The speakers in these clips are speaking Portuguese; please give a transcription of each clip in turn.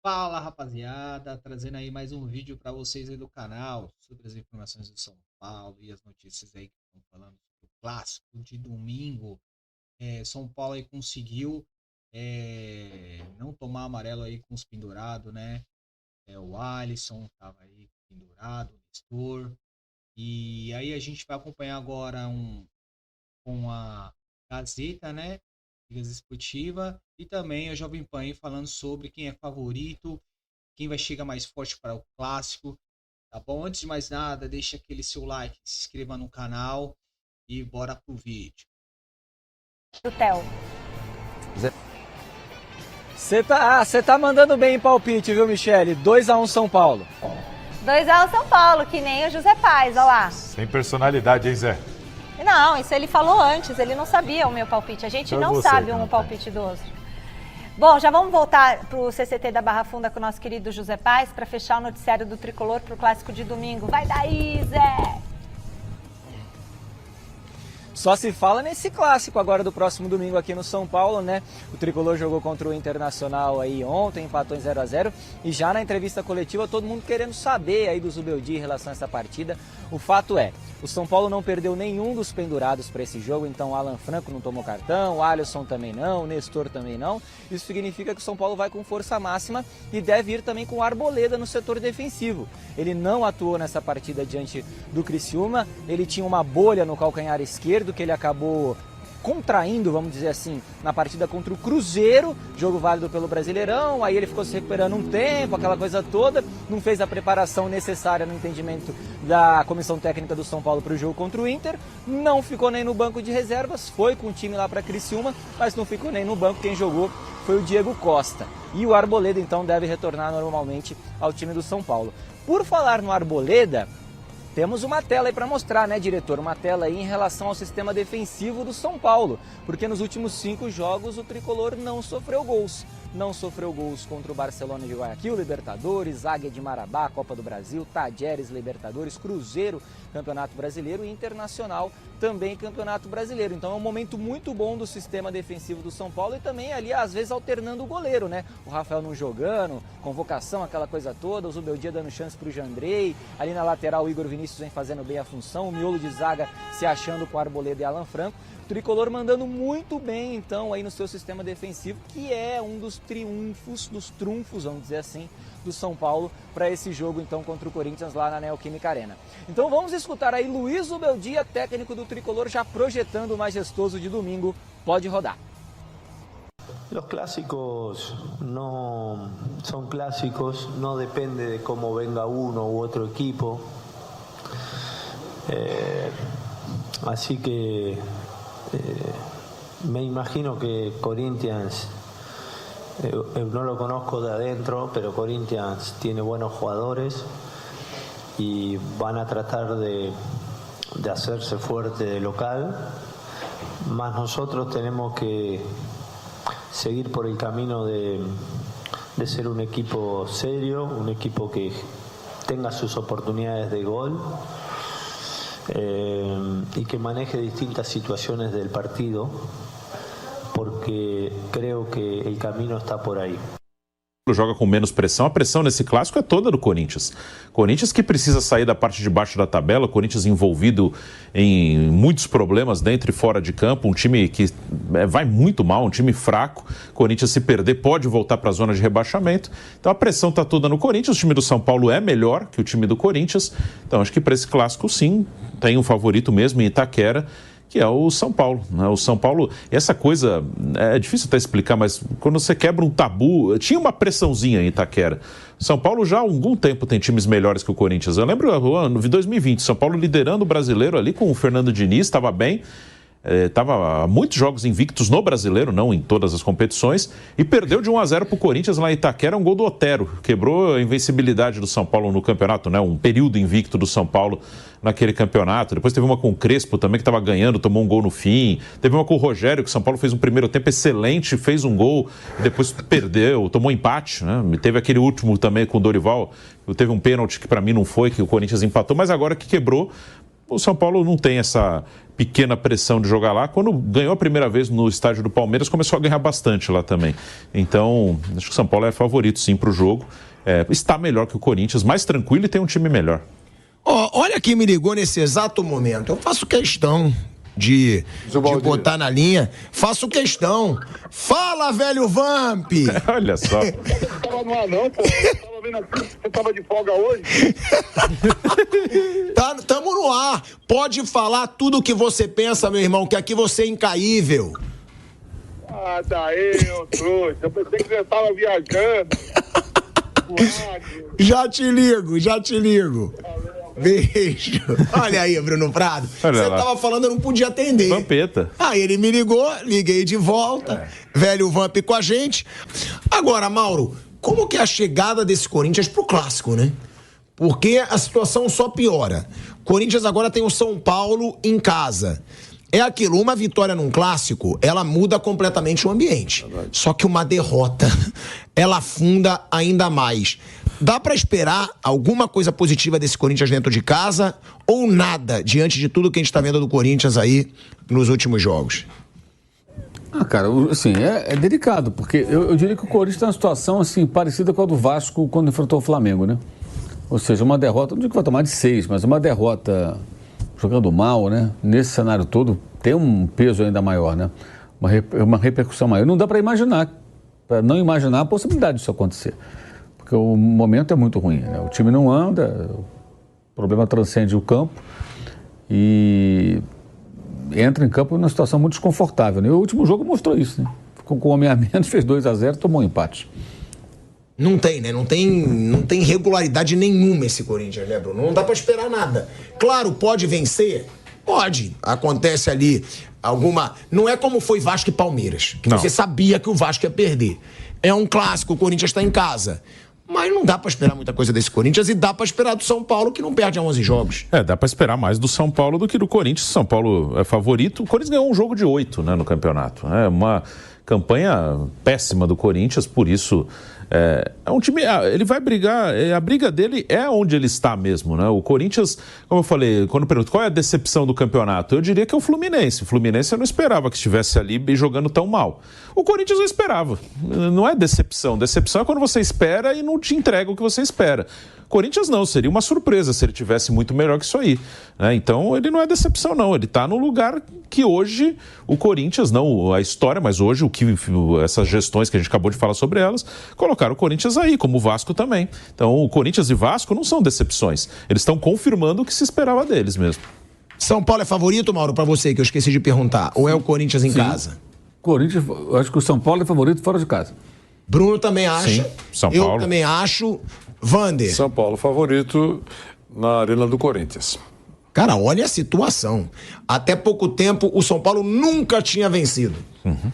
Fala rapaziada, trazendo aí mais um vídeo para vocês aí do canal sobre as informações do São Paulo e as notícias aí que estão falando sobre o clássico de domingo. São Paulo aí conseguiu não tomar amarelo aí com os pendurados, né? O Alisson tava aí pendurado, o Nestor. E aí a gente vai acompanhar agora com a Gazeta, né? Liga Esportiva e também a Jovem Pan aí falando sobre quem é favorito, quem vai chegar mais forte para o clássico, tá bom? Antes de mais nada, deixa aquele seu like, se inscreva no canal e bora pro vídeo. Do Theo. Você tá mandando bem em palpite, viu, Michele? 2-1 São Paulo. 2-1 São Paulo, que nem o José Paz, olha lá. Sem personalidade, hein, Zé? Não, isso ele falou antes, ele não sabia o meu palpite. A gente não sabe um palpite do outro. Bom, já vamos voltar para o CCT da Barra Funda com o nosso querido José Paz para fechar o noticiário do Tricolor para o Clássico de domingo. Vai daí, Zé! Só se fala nesse clássico agora do próximo domingo aqui no São Paulo, né? O Tricolor jogou contra o Internacional aí ontem, empatou em 0-0 e já na entrevista coletiva todo mundo querendo saber aí do Zubeldia em relação a essa partida. O fato é, o São Paulo não perdeu nenhum dos pendurados para esse jogo, então o Alan Franco não tomou cartão, o Alisson também não, o Nestor também não. Isso significa que o São Paulo vai com força máxima e deve ir também com o Arboleda no setor defensivo. Ele não atuou nessa partida diante do Criciúma, ele tinha uma bolha no calcanhar esquerdo que ele acabou contraindo, vamos dizer assim, na partida contra o Cruzeiro, jogo válido pelo Brasileirão, aí ele ficou se recuperando um tempo, aquela coisa toda, não fez a preparação necessária no entendimento da comissão técnica do São Paulo para o jogo contra o Inter, não ficou nem no banco de reservas, foi com o time lá para Criciúma, mas não ficou nem no banco, quem jogou foi o Diego Costa. E o Arboleda então deve retornar normalmente ao time do São Paulo. Por falar no Arboleda, temos uma tela aí para mostrar, né, diretor? Uma tela aí em relação ao sistema defensivo do São Paulo, porque nos últimos 5 jogos o Tricolor não sofreu gols. Não sofreu gols contra o Barcelona de Guayaquil, Libertadores, Águia de Marabá, Copa do Brasil, Tajeres, Libertadores, Cruzeiro, Campeonato Brasileiro e Internacional, também Campeonato Brasileiro. Então é um momento muito bom do sistema defensivo do São Paulo e também ali, às vezes, alternando o goleiro, né? O Rafael não jogando, convocação, aquela coisa toda, o Zubeldia dando chance para o Jandrei, ali na lateral o Igor Vinícius vem fazendo bem a função, o miolo de zaga se achando com Arboleda e Alan Franco. Tricolor mandando muito bem, então, aí no seu sistema defensivo, que é um dos trunfos, vamos dizer assim, do São Paulo para esse jogo, então, contra o Corinthians lá na Neoquímica Arena. Então vamos escutar aí Luiz Zubeldia, técnico do Tricolor, já projetando o majestoso de domingo. Pode rodar. Los clásicos no son clásicos, no depende de cómo venga uno u otro equipo. Así que me imagino que Corinthians, no lo conozco de adentro, pero Corinthians tiene buenos jugadores y van a tratar de hacerse fuerte de local, más nosotros tenemos que seguir por el camino de ser un equipo serio, un equipo que tenga sus oportunidades de gol y que maneje distintas situaciones del partido, porque creo que el camino está por ahí. Joga com menos pressão, a pressão nesse clássico é toda do Corinthians. Corinthians que precisa sair da parte de baixo da tabela, Corinthians envolvido em muitos problemas dentro e fora de campo, um time que vai muito mal, um time fraco. Corinthians, se perder, pode voltar para a zona de rebaixamento. Então a pressão está toda no Corinthians, o time do São Paulo é melhor que o time do Corinthians. Então acho que para esse clássico sim, tem um favorito mesmo em Itaquera, que é o São Paulo, né? O São Paulo, essa coisa, é difícil até explicar, mas quando você quebra um tabu, tinha uma pressãozinha em Itaquera. São Paulo já há algum tempo tem times melhores que o Corinthians. Eu lembro no ano de 2020, São Paulo liderando o Brasileiro ali com o Fernando Diniz, estava bem, estava muitos jogos invictos no Brasileiro, não em todas as competições, e perdeu de 1-0 para o Corinthians lá em Itaquera, um gol do Otero, quebrou a invencibilidade do São Paulo no campeonato, né? Um período invicto do São Paulo naquele campeonato. Depois teve uma com o Crespo também, que estava ganhando, tomou um gol no fim. Teve uma com o Rogério, que o São Paulo fez um primeiro tempo excelente, fez um gol, e depois perdeu, tomou empate, né? E teve aquele último também com o Dorival, teve um pênalti que para mim não foi, que o Corinthians empatou, mas agora que quebrou, O São Paulo não tem essa pequena pressão de jogar lá. Quando ganhou a primeira vez no estádio do Palmeiras, começou a ganhar bastante lá também. Então, acho que o São Paulo é favorito sim para o jogo. Está melhor que o Corinthians, mais tranquilo e tem um time melhor. Olha quem me ligou nesse exato momento. Eu faço questão de botar na linha. Faço questão. Fala, velho Vamp! Olha só. Você tava no ar não, pô. Eu tava vendo aqui, você tava de folga hoje. Tamo no ar. Pode falar tudo o que você pensa, meu irmão, que aqui você é incaível. Ah, daí, ô trouxa. Eu pensei que você tava viajando. Já te ligo. Beijo. Olha aí, Bruno Prado. Você tava falando, eu não podia atender. Vampeta. Aí ele me ligou, liguei de volta. Velho Vamp com a gente. Agora, Mauro, como que é a chegada desse Corinthians pro Clássico, né? Porque a situação só piora. Corinthians agora tem o São Paulo em casa. É aquilo, uma vitória num clássico, ela muda completamente o ambiente. Só que uma derrota, ela afunda ainda mais. Dá pra esperar alguma coisa positiva desse Corinthians dentro de casa ou nada diante de tudo que a gente tá vendo do Corinthians aí nos últimos jogos? Cara, assim, é delicado, porque eu diria que o Corinthians está numa situação assim, parecida com a do Vasco quando enfrentou o Flamengo, né? Ou seja, uma derrota, não digo que vai tomar de 6, mas uma derrota jogando mal, né? Nesse cenário todo, tem um peso ainda maior, né? Uma repercussão maior. Não dá para não imaginar a possibilidade disso acontecer. Porque o momento é muito ruim, né? O time não anda, o problema transcende o campo e entra em campo numa situação muito desconfortável, né? O último jogo mostrou isso, né? Ficou com um homem a menos, fez 2-0, tomou um empate. Não tem, né? Não tem regularidade nenhuma esse Corinthians, né, Bruno? Não dá pra esperar nada. Claro, pode vencer? Pode. Acontece ali alguma... Não é como foi Vasco e Palmeiras, que você sabia que o Vasco ia perder. É um clássico, o Corinthians tá em casa. Mas não dá pra esperar muita coisa desse Corinthians e dá pra esperar do São Paulo, que não perde a 11 jogos. Dá pra esperar mais do São Paulo do que do Corinthians. São Paulo é favorito. O Corinthians ganhou um jogo de 8, né, no campeonato. É uma campanha péssima do Corinthians, por isso... É um time, ele vai brigar, a briga dele é onde ele está mesmo, né? O Corinthians, como eu falei, quando pergunto qual é a decepção do campeonato, eu diria que é o Fluminense. O Fluminense eu não esperava que estivesse ali jogando tão mal. O Corinthians eu esperava. Não é decepção. Decepção é quando você espera e não te entrega o que você espera. Corinthians não, seria uma surpresa se ele tivesse muito melhor que isso aí, né? Então ele não é decepção não, ele está no lugar que hoje o Corinthians, não a história, mas hoje essas gestões que a gente acabou de falar sobre elas, colocaram o Corinthians aí, como o Vasco também. Então o Corinthians e Vasco não são decepções, eles estão confirmando o que se esperava deles mesmo. São Paulo é favorito, Mauro, pra você, que eu esqueci de perguntar, ou é o Corinthians em casa? Corinthians, eu acho que o São Paulo é favorito fora de casa. Bruno também acha. Sim, São Paulo. Eu também acho. Vander. São Paulo favorito na Arena do Corinthians. Cara, olha a situação. Até pouco tempo, o São Paulo nunca tinha vencido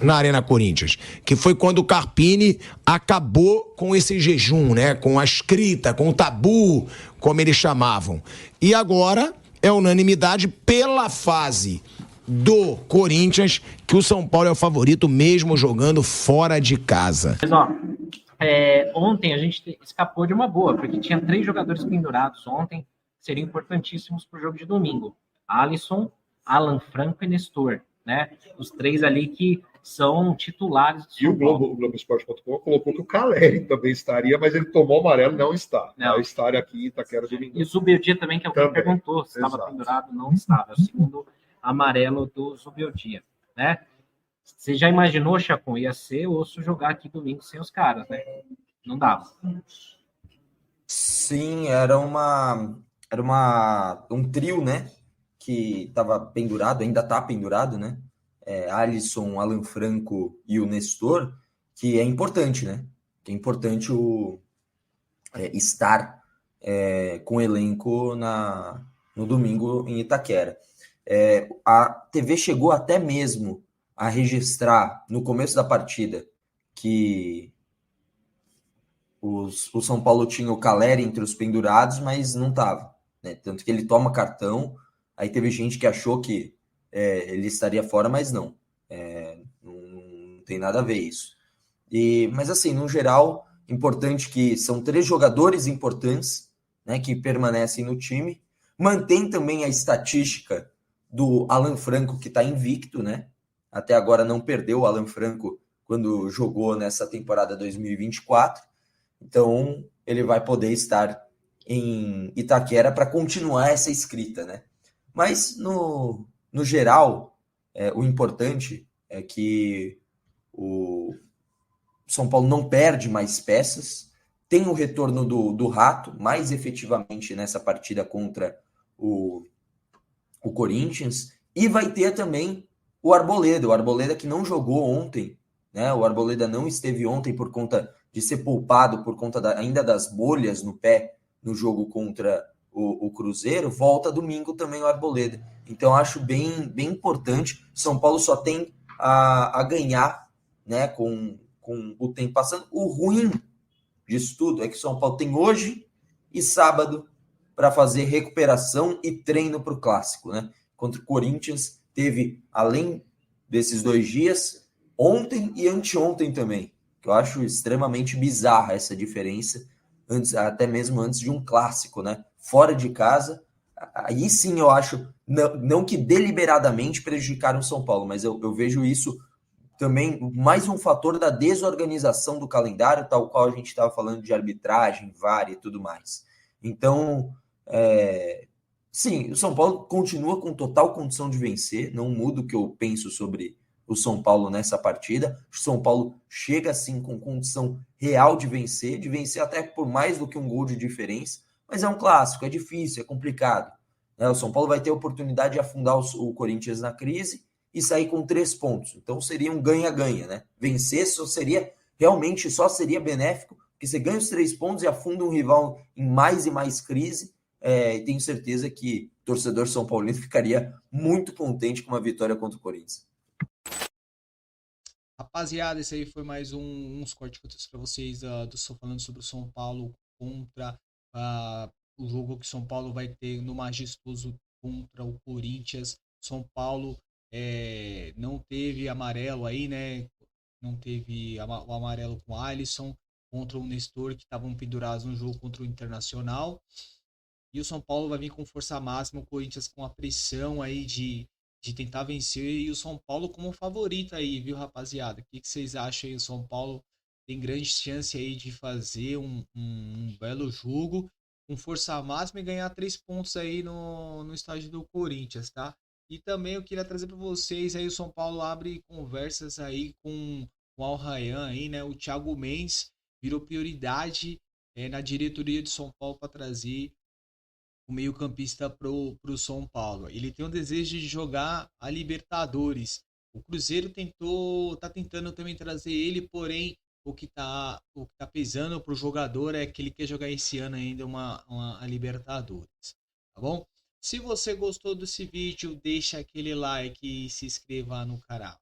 na Arena Corinthians. Que foi quando o Carpini acabou com esse jejum, né? Com a escrita, com o tabu, como eles chamavam. E agora é unanimidade pela fase do Corinthians que o São Paulo é o favorito mesmo jogando fora de casa. Mas, ó, ontem a gente escapou de uma boa, porque tinha 3 jogadores pendurados ontem, que seriam importantíssimos para o jogo de domingo. Alisson, Alan Franco e Nestor, né? Os 3 ali que são titulares. E o Globoesporte.com colocou que o Caleri também estaria, mas ele tomou amarelo, não está. Vai estar aqui em Itaquera domingo. E o Zubeldia também, que é o que perguntou se estava pendurado, não estava. É o segundo amarelo do Zubeldia, né? Você já imaginou, Chacon, ia ser osso jogar aqui domingo sem os caras, né? Não dava. Sim, era um trio, né? Que estava pendurado, ainda está pendurado, né? Alisson, Alan Franco e o Nestor, que é importante, né? Que é importante estar com o elenco no domingo em Itaquera. A TV chegou até mesmo a registrar no começo da partida que o São Paulo tinha o Caleri entre os pendurados, mas não estava, né? Tanto que ele toma cartão, aí teve gente que achou que ele estaria fora, mas não. Não tem nada a ver isso. Mas assim, no geral, importante que são 3 jogadores importantes, né, que permanecem no time, Mantém também a estatística do Alan Franco, que está invicto, né? Até agora não perdeu o Alan Franco quando jogou nessa temporada 2024. Então, ele vai poder estar em Itaquera para continuar essa escrita, né? Mas, no geral, o importante é que o São Paulo não perde mais peças, tem o retorno do Rato, mais efetivamente nessa partida contra o Corinthians, e vai ter também o Arboleda que não jogou ontem, né? O Arboleda não esteve ontem por conta de ser poupado, por conta ainda das bolhas no pé no jogo contra o Cruzeiro. Volta domingo também o Arboleda. Então acho bem importante. São Paulo só tem a ganhar, né, com o tempo passando. O ruim disso tudo é que São Paulo tem hoje e sábado para fazer recuperação e treino para o Clássico, né? Contra o Corinthians teve, além desses 2 dias, ontem e anteontem também, que eu acho extremamente bizarra essa diferença, até mesmo antes de um Clássico, né? Fora de casa, aí sim eu acho, não que deliberadamente prejudicaram o São Paulo, mas eu vejo isso também mais um fator da desorganização do calendário, tal qual a gente estava falando de arbitragem, VAR e tudo mais. Então, sim, o São Paulo continua com total condição de vencer, não muda o que eu penso sobre o São Paulo nessa partida. O São Paulo chega assim com condição real de vencer até por mais do que um gol de diferença, mas é um clássico, é difícil, é complicado, né? O São Paulo vai ter a oportunidade de afundar o Corinthians na crise e sair com 3 pontos. Então seria um ganha-ganha, né? Vencer só seria benéfico, porque você ganha os 3 pontos e afunda um rival em mais e mais crise. E tenho certeza que o torcedor São Paulino ficaria muito contente com uma vitória contra o Corinthians. Rapaziada, esse aí foi mais uns cortes que eu trouxe para vocês falando sobre o São Paulo contra o jogo que o São Paulo vai ter no Majestoso contra o Corinthians. São Paulo não teve amarelo aí, né? Não teve o amarelo com o Alisson contra o Nestor, que estavam pendurados no jogo contra o Internacional. E o São Paulo vai vir com força máxima, o Corinthians com a pressão aí de tentar vencer, e o São Paulo como favorito aí, viu, rapaziada? O que vocês acham aí? O São Paulo tem grande chance aí de fazer um belo jogo com força máxima e ganhar 3 pontos aí no estádio do Corinthians, tá? E também eu queria trazer para vocês aí, o São Paulo abre conversas aí com o Al Rayyan aí, né? O Thiago Mendes virou prioridade na diretoria de São Paulo para trazer o meio-campista pro São Paulo. Ele tem o desejo de jogar a Libertadores. O Cruzeiro tá tentando também trazer ele, porém o que tá pesando pro jogador é que ele quer jogar esse ano ainda a Libertadores, tá bom? Se você gostou desse vídeo, deixa aquele like e se inscreva no canal.